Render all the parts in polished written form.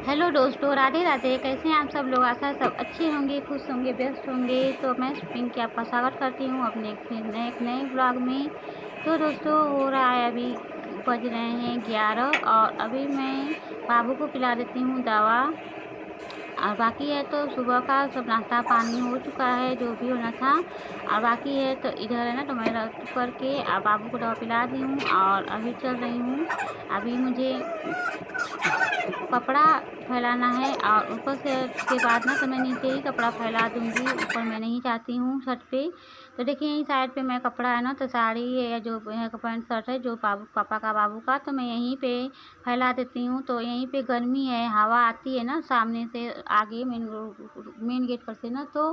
Hello दोस्तों, राधे राधे। कैसे हैं आप सब लोग? आशा है सब अच्छे होंगे, खुश होंगे, व्यस्त होंगे। तो मैं पिंकी आपका स्वागत करती हूँ अपने एक नए ब्लॉग में। तो दोस्तों, हो रहा है अभी बज रहे हैं 11 और अभी मैं बाबू को पिला देती हूँ दवा। और बाकी है तो सुबह का सब नाश्ता पानी हो चुका है, जो भी होना था। और बाकी है तो इधर है ना, तो मैं रख करके बाबू को दवा पिला दी हूँ और अभी चल रही हूँ। अभी मुझे कपड़ा फैलाना है और ऊपर से के बाद ना तो मैं नीचे ही कपड़ा फैला दूंगी, ऊपर मैं नहीं चाहती हूँ छत पे। तो देखिए यहीं साइड पे मैं कपड़ा है ना, तो साड़ी है या जो है पैंट शर्ट है जो पापा का बाबू का, तो मैं यहीं पे फैला देती हूँ। तो यहीं पे गर्मी है, हवा आती है ना सामने से, आगे मेन गेट पर से ना, तो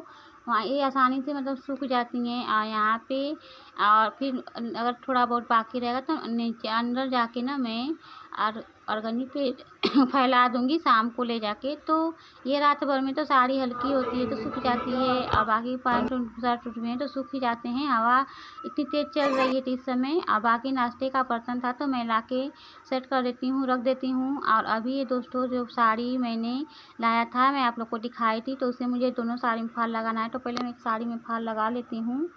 वहाँ ये आसानी से मतलब सूख जाती हैं। और यहाँ पे और फिर अगर थोड़ा बहुत बाकी रहेगा तो नीचे अंदर जाके ना मैं और अरगनी पे फैला दूंगी शाम को ले जाके। तो ये रात भर में तो साड़ी हल्की होती है तो सूख जाती है, और बाकी पैंट शर्ट उठ में हैं तो सूख ही जाते हैं। हवा इतनी तेज़ चल रही है तो इस समय। और बाकी नाश्ते का बर्तन था तो मैं लाके सेट कर देती हूँ, रख देती हूँ। और अभी ये दोस्तों जो साड़ी मैंने लाया था, मैं आप लोग को दिखाई थी, तो उसे मुझे दोनों साड़ी में फाल लगाना है। तो पहले मैं एक साड़ी में फाल लगा लेती हूँ।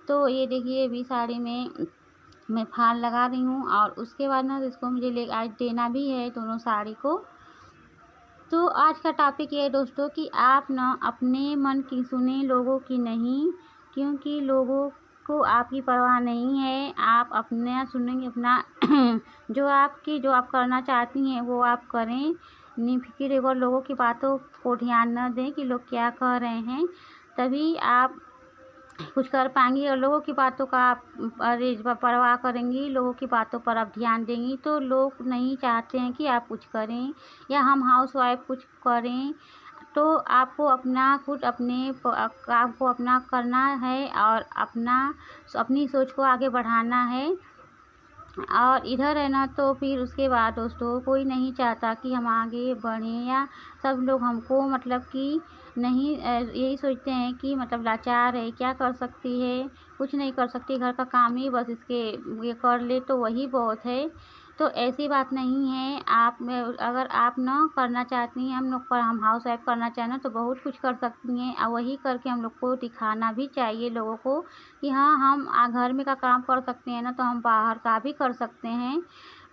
तो ये देखिए अभी साड़ी में मैं फाल लगा रही हूँ और उसके बाद ना इसको मुझे ले आज देना भी है दोनों साड़ी को। तो आज का टॉपिक ये है दोस्तों कि आप ना अपने मन की सुने, लोगों की नहीं। क्योंकि लोगों को आपकी परवाह नहीं है, आप अपना सुनेंगे अपना जो आप करना चाहती हैं वो आप करें। निफिक्र और लोगों की बातों को ध्यान न दें कि लोग क्या कह रहे हैं, तभी आप कुछ कर पाएंगी। और लोगों की बातों का आप परवाह करेंगी, लोगों की बातों पर आप ध्यान देंगी, तो लोग नहीं चाहते हैं कि आप कुछ करें या हम हाउसवाइफ कुछ करें। तो आपको अपना खुद अपने काम को अपना करना है और अपनी सोच को आगे बढ़ाना है। और इधर है ना, तो फिर उसके बाद दोस्तों कोई नहीं चाहता कि हम आगे बढ़ें, या सब लोग हमको मतलब कि नहीं यही सोचते हैं कि मतलब लाचार है, क्या कर सकती है, कुछ नहीं कर सकती, घर का काम ही बस इसके ये कर ले तो वही बहुत है। तो ऐसी बात नहीं है। अगर आप ना करना चाहती हैं, हम हाउस वाइफ करना चाहें ना, तो बहुत कुछ कर सकती हैं। और वही करके हम लोग को दिखाना भी चाहिए लोगों को कि हाँ, हम घर में का काम कर सकते हैं ना, तो हम बाहर का भी कर सकते हैं।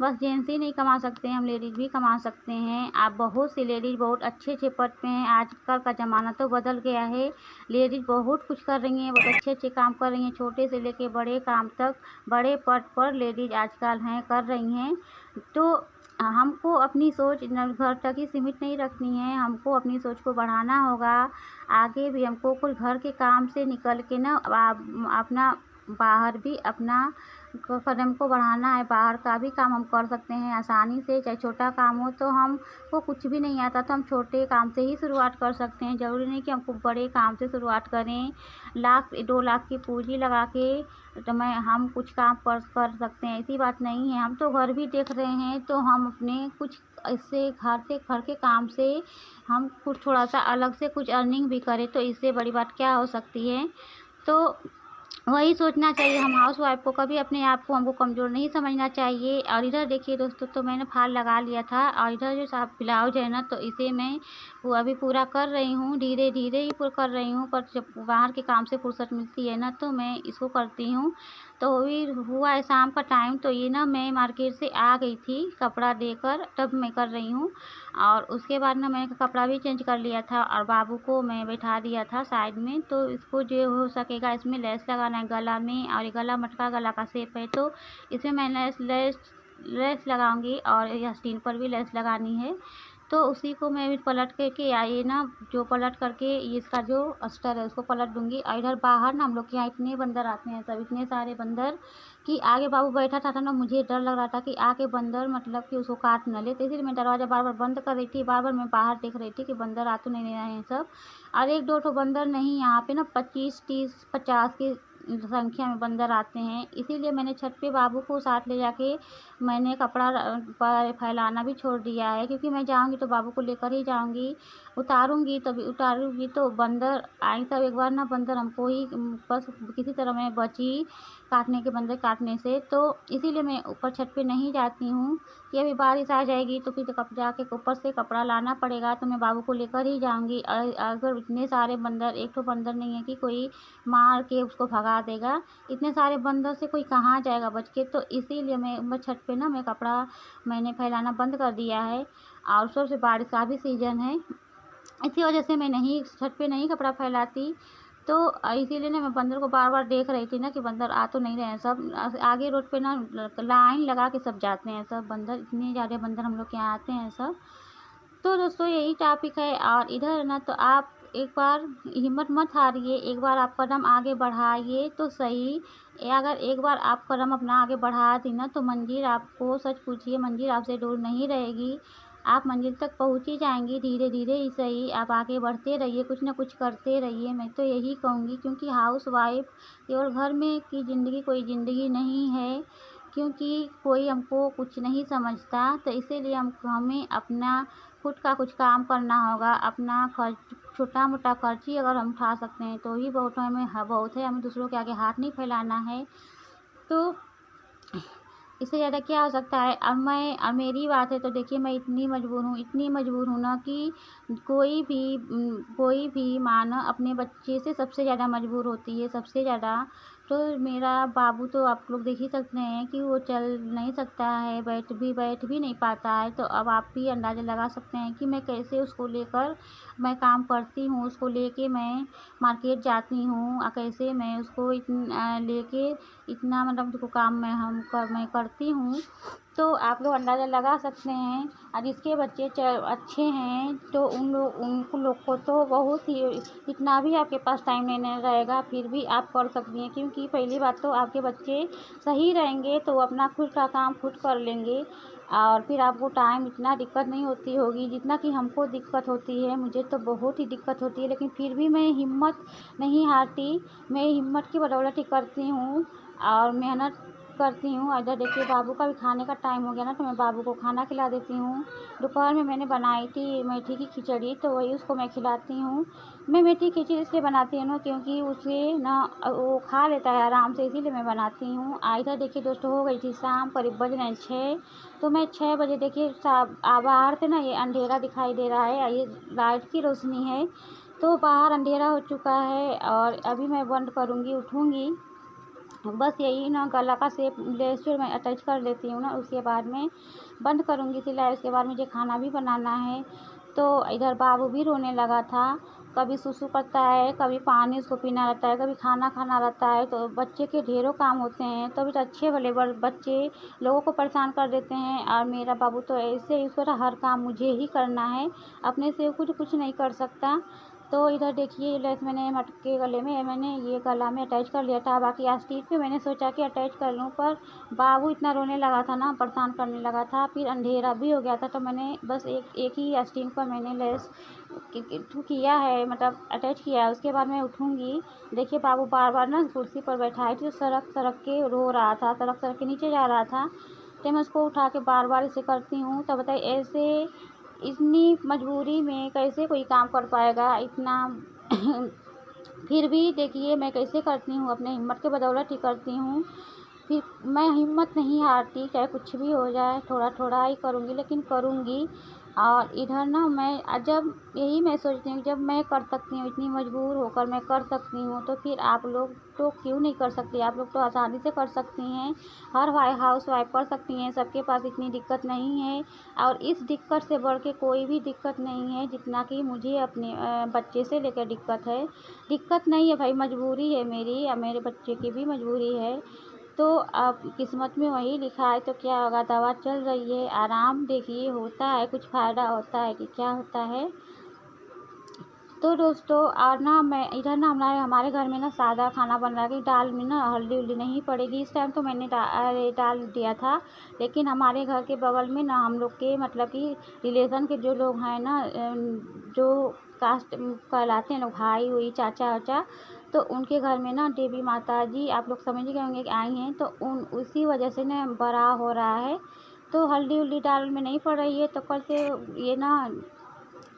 बस जेंट्स ही नहीं कमा सकते हैं, हम लेडीज़ भी कमा सकते हैं। आप बहुत सी लेडीज़ बहुत अच्छे अच्छे पद पे हैं। आजकल का ज़माना तो बदल गया है, लेडीज़ बहुत कुछ कर रही हैं, बहुत अच्छे अच्छे काम कर रही हैं, छोटे से लेके बड़े काम तक बड़े पद पर लेडीज़ आजकल हैं, कर रही हैं। तो हमको अपनी सोच घर तक ही सीमित नहीं रखनी है, हमको अपनी सोच को बढ़ाना होगा। आगे भी हमको कुछ घर के काम से निकल के ना अपना बाहर भी अपना कदम को बढ़ाना है। बाहर का भी काम हम कर सकते हैं आसानी से, चाहे छोटा काम हो। तो हमको कुछ भी नहीं आता तो हम छोटे काम से ही शुरुआत कर सकते हैं, ज़रूरी नहीं कि हमको बड़े काम से शुरुआत करें। 1-2 लाख की पूंजी लगा के तो हम कुछ काम कर सकते हैं, ऐसी बात नहीं है। हम तो घर भी देख रहे हैं, तो हम अपने कुछ इससे घर के काम से हम कुछ थोड़ा सा अलग से कुछ अर्निंग भी करें, तो इससे बड़ी बात क्या हो सकती है। तो वही सोचना चाहिए। हम हाउसवाइफ को कभी अपने आप को हमको कमज़ोर नहीं समझना चाहिए। और इधर देखिए दोस्तों, तो मैंने फाल लगा लिया था और इधर जो साहब ब्लाउज है ना, तो इसे मैं वो अभी पूरा कर रही हूँ, धीरे धीरे ही पूरा कर रही हूँ। पर जब बाहर के काम से फुर्सत मिलती है ना, तो मैं इसको करती हूँ। तो अभी हुआ है शाम का टाइम, तो ये ना मैं मार्केट से आ गई थी कपड़ा देकर, तब मैं कर रही हूँ। और उसके बाद ना मैंने कपड़ा भी चेंज कर लिया था और बाबू को मैं बैठा दिया था साइड में। तो इसको जो हो सकेगा इसमें लेस लगाना है गला में, और ये गला मटका गला का शेप है, तो इसमें मैं लेस लगाऊंगी और ये आस्तीन पर भी लेस लगानी है। तो उसी को मैं भी पलट करके ये ना जो पलट करके ये इसका जो अस्तर है उसको पलट दूंगी। और इधर बाहर ना हम लोग के यहाँ इतने बंदर आते हैं, सब इतने सारे बंदर कि आगे बाबू बैठा था ना, मुझे डर लग रहा था कि आके बंदर मतलब कि उसको काट न ले, तो इसलिए मैं दरवाज़ा बार बार बंद कर रही थी, बार बार मैं बाहर देख रही थी कि बंदर आ तो नहीं रहे हैं सब। और 1-2 ठो बंदर नहीं, यहाँ पे ना 25-30-50 की संख्या में बंदर आते हैं। इसीलिए मैंने छत पे बाबू को साथ ले जाके मैंने कपड़ा फैलाना भी छोड़ दिया है, क्योंकि मैं जाऊँगी तो बाबू को लेकर ही जाऊँगी। उतारूँगी तो बंदर आई, तब एक बार ना बंदर हमको ही बस किसी तरह मैं बची बंदर काटने से। तो इसीलिए मैं ऊपर छत पे नहीं जाती हूँ कि अभी बारिश आ जाएगी तो फिर जाके ऊपर से कपड़ा लाना पड़ेगा, तो मैं बाबू को लेकर ही जाऊँगी। अगर इतने सारे बंदर, एक तो बंदर नहीं है कि कोई मार के उसको भगा देगा, इतने सारे बंदर से कोई कहाँ जाएगा बच के। तो इसीलिए मैं छत पे ना मैं कपड़ा मैंने फैलाना बंद कर दिया है। और ऊपर से बारिश का भी सीज़न है, इसी वजह से मैं नहीं छत पे नहीं कपड़ा फैलाती। तो इसीलिए ना मैं बंदर को बार-बार देख रही थी ना कि बंदर आ तो नहीं रहे हैं। सब आगे रोड पे ना लाइन लगा के सब जाते हैं सब बंदर, इतने ज़्यादा बंदर हम लोग के यहाँ आते हैं सब। तो दोस्तों यही टॉपिक है। और इधर ना तो आप एक बार हिम्मत मत हारिए, एक बार आप कदम आगे बढ़ाइए तो सही। अगर एक बार आप कदम अपना आगे बढ़ा दी ना तो मंजिल आपको, सच पूछिए, मंजिल आपसे दूर नहीं रहेगी। आप मंजिल तक पहुँच ही जाएंगी, धीरे धीरे ही सही। आप आगे बढ़ते रहिए, कुछ ना कुछ करते रहिए, मैं तो यही कहूँगी। क्योंकि हाउसवाइफ केवल घर में की ज़िंदगी कोई ज़िंदगी नहीं है, क्योंकि कोई हमको कुछ नहीं समझता। तो इसीलिए हमें अपना खुद का कुछ काम करना होगा। अपना खर्च, छोटा मोटा खर्च ही अगर हम उठा सकते हैं तो ही बहुत है, हमें दूसरों के आगे हाथ नहीं फैलाना है। तो इससे ज़्यादा क्या हो सकता है। अब मेरी बात है तो देखिए, मैं इतनी मजबूर हूँ ना कि कोई भी माँ ना अपने बच्चे से सबसे ज़्यादा मजबूर होती है, सबसे ज़्यादा। तो मेरा बाबू तो आप लोग देख ही सकते हैं कि वो चल नहीं सकता है, बैठ भी नहीं पाता है। तो अब आप भी अंदाज़ा लगा सकते हैं कि मैं कैसे उसको लेकर मैं काम करती हूँ, उसको लेके मैं मार्केट जाती हूँ, कैसे मैं उसको लेके इतना मतलब देखो काम मैं करती हूँ। तो आप लोग अंदाज़ा लगा सकते हैं। और जिसके बच्चे अच्छे हैं तो उन लोग को तो बहुत ही, इतना भी आपके पास टाइम नहीं रहेगा फिर भी आप कर सकती हैं। क्योंकि पहली बात तो आपके बच्चे सही रहेंगे तो वो अपना खुद का काम खुद कर लेंगे, और फिर आपको टाइम इतना दिक्कत नहीं होती होगी जितना कि हमको दिक्कत होती है। मुझे तो बहुत ही दिक्कत होती है, लेकिन फिर भी मैं हिम्मत नहीं हारती। मैं हिम्मत की बदौलत ही करती हूँ और मेहनत करती हूँ। इधर देखिए, बाबू का भी खाने का टाइम हो गया ना, तो मैं बाबू को खाना खिला देती हूँ। दोपहर में मैंने बनाई थी मेथी की खिचड़ी, तो वही उसको मैं खिलाती हूँ। मैं मेथी की खिचड़ी इसलिए बनाती हूँ ना क्योंकि उसे ना वो खा लेता है आराम से, इसीलिए मैं बनाती हूँ। इधर देखिए दोस्तों, हो गई थी शाम, करीब बज रहे हैं 6। तो मैं 6 बजे देखिए बाहर से ना ये अंधेरा दिखाई दे रहा है, ये लाइट की रोशनी है। तो बाहर अंधेरा हो चुका है और अभी मैं बंद करूँगी, उठूँगी। बस यही ना, गला का शेप ब्लेड मैं अटैच कर लेती हूँ ना, उसके बाद में बंद करूँगी सिलाई। उसके बाद मुझे खाना भी बनाना है। तो इधर बाबू भी रोने लगा था, कभी सुसु करता है, कभी पानी उसको पीना रहता है, कभी खाना खाना रहता है। तो बच्चे के ढेरों काम होते हैं, तो अभी तो अच्छे भले बच्चे लोगों को परेशान कर देते हैं। और मेरा बाबू तो ऐसे ही, उसको तो हर काम मुझे ही करना है, अपने से कुछ नहीं कर सकता। तो इधर देखिए, लेस मैंने मटके गले में मैंने ये गला में अटैच कर लिया था, बाकी आस्तीन पे मैंने सोचा कि अटैच कर लूँ, पर बाबू इतना रोने लगा था ना, परेशान करने लगा था, फिर अंधेरा भी हो गया था। तो मैंने बस एक ही आस्तीन पर मैंने लेस किया है, मतलब अटैच किया है। उसके बाद मैं उठूँगी। देखिए, बाबू बार बार ना कुर्सी पर बैठा है, तो सरक के रो रहा था, सरक के नीचे जा रहा था। तो मैं उसको उठा के बार बार इसे करती हूँ। तो बताइए, ऐसे इतनी मजबूरी में कैसे कोई काम कर पाएगा इतना। फिर भी देखिए मैं कैसे करती हूँ, अपने हिम्मत के बदौलत ही करती हूँ। फिर मैं हिम्मत नहीं हारती, चाहे कुछ भी हो जाए, थोड़ा थोड़ा ही करूँगी लेकिन करूँगी। और इधर ना मैं जब यही मैं सोचती हूँ, जब मैं कर सकती हूँ, इतनी मजबूर होकर मैं कर सकती हूँ, तो फिर आप लोग तो क्यों नहीं कर सकते। आप लोग तो आसानी से कर सकती हैं, हर हाउस वाइफ कर सकती हैं, सबके पास इतनी दिक्कत नहीं है। और इस दिक्कत से बढ़ के कोई भी दिक्कत नहीं है जितना कि मुझे अपने बच्चे से लेकर दिक्कत है। दिक्कत नहीं है भाई, मजबूरी है मेरी, और मेरे बच्चे की भी मजबूरी है। तो अब किस्मत में वही लिखा है तो क्या होगा। दवा चल रही है, आराम देखिए होता है, कुछ फ़ायदा होता है कि क्या होता है। तो दोस्तों, और ना मैं इधर ना हमारे घर में ना सादा खाना बन रहा है कि दाल में ना हल्दी उल्दी नहीं पड़ेगी। इस टाइम तो मैंने डाल दिया था, लेकिन हमारे घर के बगल में ना हम लोग के मतलब कि रिलेशन के जो लोग हैं ना, जो कास्ट कहलाते हैं लोग, भाई हुई, चाचा वाचा, तो उनके घर में ना देवी माता जी, आप लोग समझ गए होंगे कि आई हैं। तो उसी वजह से ना बड़ा हो रहा है, तो हल्दी उल्दी डाल में नहीं पड़ रही है। तो कल से ये ना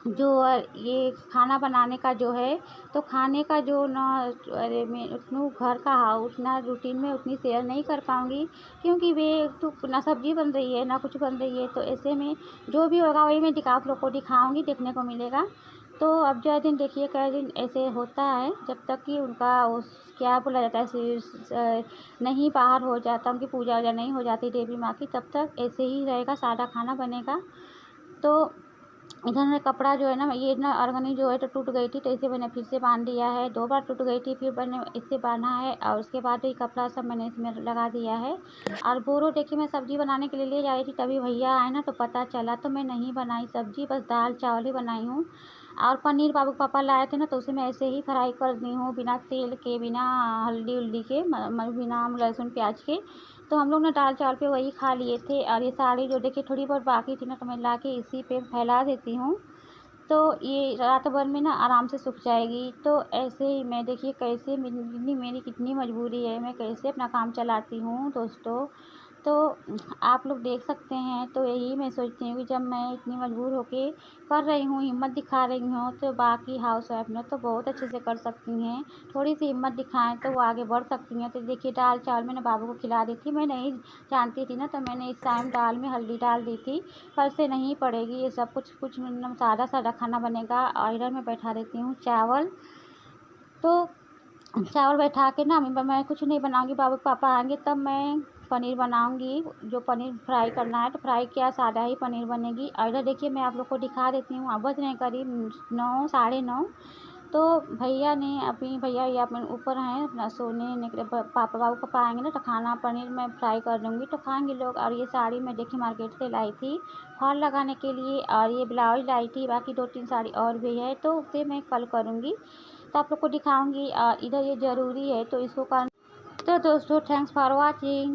जो ये खाना बनाने का जो है, तो खाने का जो ना, अरे मैं उतनू घर का उतना रूटीन में उतनी शेयर नहीं कर पाऊँगी, क्योंकि वे तो ना सब्ज़ी बन रही है ना कुछ बन रही है। तो ऐसे में जो भी होगा वही मैं आप लोग को दिखाऊँगी, देखने को मिलेगा। तो अब जो दिन देखिए कई दिन ऐसे होता है, जब तक कि उनका उस क्या बोला जाता है नहीं बाहर हो जाता, उनकी पूजा वूजा नहीं हो जाती देवी माँ की, तब तक ऐसे ही रहेगा, सादा खाना बनेगा। तो इधर में कपड़ा जो है ना, ये ना अरगनी जो है तो टूट गई थी, तो इसे मैंने फिर से बांध दिया है। 2 बार टूट गई थी, फिर मैंने इसे बांधा है और उसके बाद ये कपड़ा सब मैंने इसमें लगा दिया है। और बोरो देखिए मैं सब्ज़ी बनाने के लिए ले जा रही थी, तभी भैया आए ना तो पता चला, तो मैं नहीं बनाई सब्ज़ी, बस दाल चावल ही बनाई हूँ। और पनीर बाबू पापा लाए थे ना, तो उसे मैं ऐसे ही फ्राई कर दी हूँ, बिना तेल के, बिना हल्दी उल्दी के, बिना लहसुन प्याज के। तो हम लोग ना दाल चावल पे वही खा लिए थे। और ये साड़ी जो देखिए थोड़ी बहुत बाकी थी ना, तो मैं ला के इसी पे फैला देती हूँ, तो ये रात भर में ना आराम से सूख जाएगी। तो ऐसे ही मैं देखिए कैसे मेरी कितनी मजबूरी है, मैं कैसे अपना काम चलाती हूँ दोस्तों। तो आप लोग देख सकते हैं। तो यही मैं सोचती हूँ कि जब मैं इतनी मजबूर होके कर रही हूँ, हिम्मत दिखा रही हूँ, तो बाकी हाउस वाइफ ने तो बहुत अच्छे से कर सकती हैं। थोड़ी सी हिम्मत दिखाएं तो वो आगे बढ़ सकती हैं। तो देखिए दाल चावल मैंने बाबू को खिला दी थी, मैं नहीं जानती थी ना, तो मैंने इस टाइम दाल में हल्दी डाल दी थी। कल से नहीं पड़ेगी, ये सब कुछ मतलब सादा सादा खाना बनेगा। और इधर मैं बैठा देती हूँ चावल। तो चावल बैठा के ना मैं कुछ नहीं बनाऊँगी, बाबू पापा आएँगे तब मैं पनीर बनाऊँगी। जो पनीर फ्राई करना है, तो फ्राई क्या सादा ही पनीर बनेगी। और इधर देखिए मैं आप लोग को दिखा देती हूँ, अब बज रहे हैं करीब 9 साढ़े 9। तो भैया ने अभी भैया ये अपने ऊपर हैं अपना सोने निकले, पापा बाबू पापा आएँगे ना, तो खाना पनीर मैं फ्राई कर दूँगी तो खाएँगे लोग। और ये साड़ी मैं देखिए मार्केट से लाई थी फॉल लगाने के लिए, और ये ब्लाउज लाई थी, बाकी 2-3 साड़ी और भी है, तो उसे मैं कल करूँगी, तो आप लोग को दिखाऊंगी। इधर ये ज़रूरी है तो इसको कर। तो दोस्तों थैंक्स फॉर वॉचिंग।